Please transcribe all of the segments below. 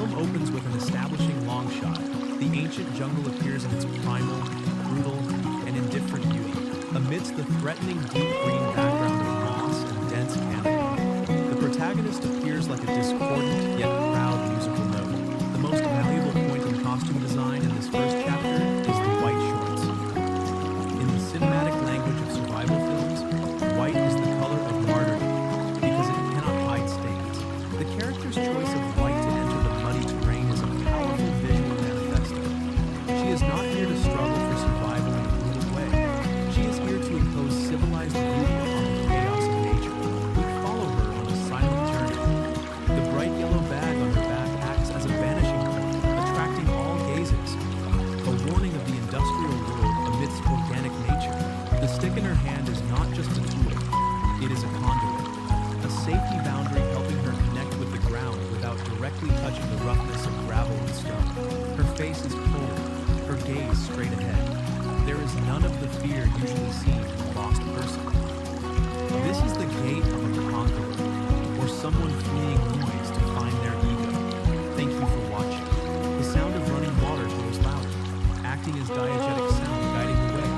film opens with an establishing long shot. The ancient jungle appears in its primal, brutal, and indifferent beauty, amidst the threatening deep green background of moss and dense canopy. The protagonist appears like a discordant yet proud musical note. The most valuable point in costume design in this first chapter is the white shorts. In the cinematic language of survival films, white is the color of martyrdom because it cannot hide stains. The character's choice of white to enter the muddy terrain is a powerful visual manifesto. She is not here to struggle for survival in a brutal way. She is here to impose civilized beauty upon the chaos of nature. We follow her on a silent journey. The bright yellow bag on her back acts as a vanishing point, attracting all gazes. A warning of the industrial world amidst organic nature. The stick in her hand is not just a tool, it is a conduit, a safety boundary helping her connect with the ground without directly touching the roughness of gravel and stone. Her face is cold, her gaze straight ahead. There is none of the fear usually seen in a lost person. This is the gait of a conqueror, or someone fleeing noise to find their ego. Thank you for watching. The sound of running water grows louder, acting as diegetic sound guiding the way,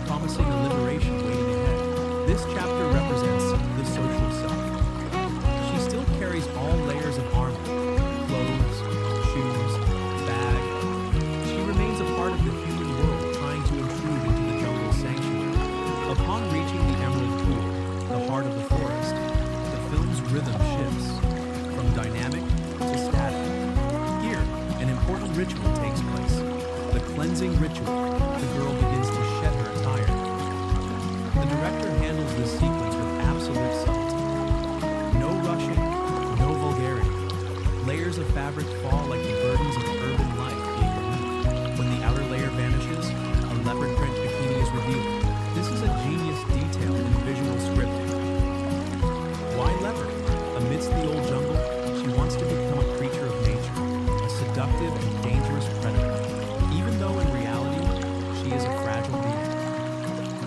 promising a liberation waiting ahead. This chapter represents the social self. She still carries all layers of armor, clothes, shoes, bag. She remains a part of the human world trying to intrude into the jungle sanctuary. Upon reaching the Emerald Pool, the heart of the forest, the film's rhythm shifts from dynamic to static. Here, an important ritual takes place. The cleansing ritual. The girl begins to shed her attire. The director handles this sequence with absolute subtlety. No rushing, no vulgarity. Layers of fabric fall like the burdens of urban life being removed. When the outer layer vanishes, a leopard print bikini is revealed. This is a genius detail in visual scripting. Why leopard? Amidst the old jungle, she wants to become a creature of nature, a seductive and dangerous predator. Even though in reality, she is a fragile being.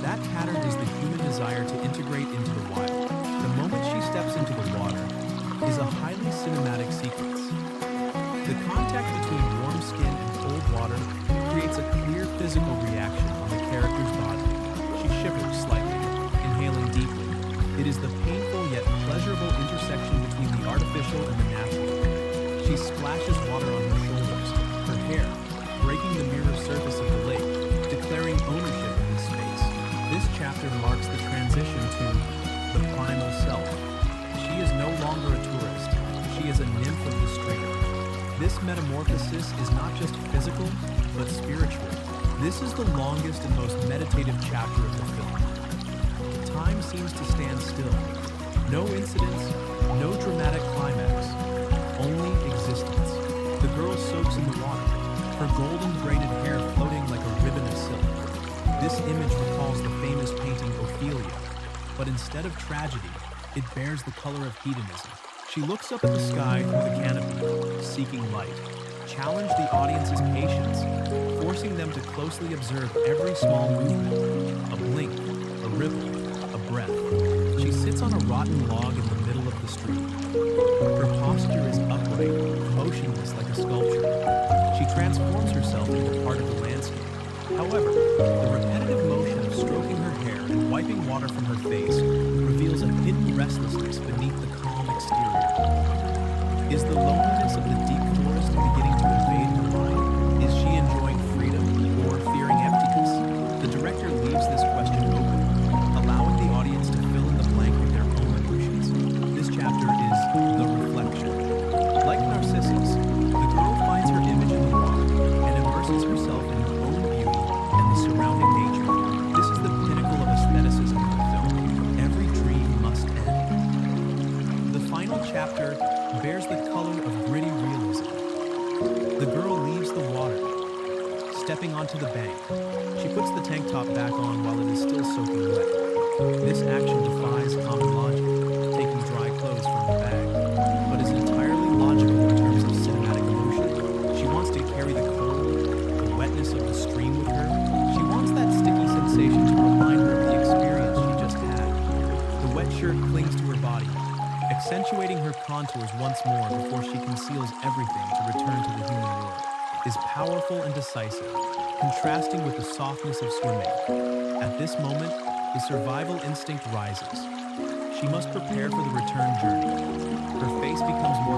That pattern is the human desire to integrate into the wild. The moment she steps into the water is a highly cinematic sequence. The contact between warm skin and cold water creates a clear physical reaction on the character's body. She shivers slightly, inhaling deeply. It is the painful yet pleasurable intersection between the artificial and the natural. She splashes water on her shoulders, her hair, breaking the mirror surface of the lake, declaring ownership in this space. This chapter marks the transition to the primal self. She is no longer a tourist. She is a nymph of the stream. This metamorphosis is not just physical, but spiritual. This is the longest and most meditative chapter of the film. Time seems to stand still. No incidents, no dramatic climax, only existence. The girl soaks in the water, her golden braided hair floating like a ribbon of silk. This image recalls the famous painting Ophelia, but instead of tragedy, it bears the color of hedonism. She looks up at the sky through the canopy, seeking light. Challenge the audience's patience, forcing them to closely observe every small movement, a blink, a ripple, a breath. She sits on a rotten log in the middle of the stream. Her posture is upright, motionless like a sculpture. She transforms herself into part of the landscape. However, the repetitive motion of stroking her hair and wiping water from her face reveals a hidden restlessness beneath the calm exterior. Is the loneliness of the deep forest beginning to invade her mind? Is she enjoying freedom or fearing emptiness? The director leaves this question open, allowing the audience to fill in the blank with their own emotions. This chapter is the reflection. Like Narcissus, the girl finds her image in the water and immerses herself in her own beauty and the surrounding nature. This is the pinnacle of aestheticism in the film. Every dream must end. The final chapter bears the color of gritty realism. The girl leaves the water, stepping onto the bank. She puts the tank top back on while it is still soaking wet. This action defies common logic, taking dry clothes from the bag, but is entirely logical in terms of cinematic emotion. She wants to carry the cold, the wetness of the stream with her. She wants that sticky sensation to remind her of the experience she just had. The wet shirt clings to her body, accentuating her contours once more before she conceals everything to return to the human world, is powerful and decisive, contrasting with the softness of swimming. At this moment, the survival instinct rises. She must prepare for the return journey. Her face becomes more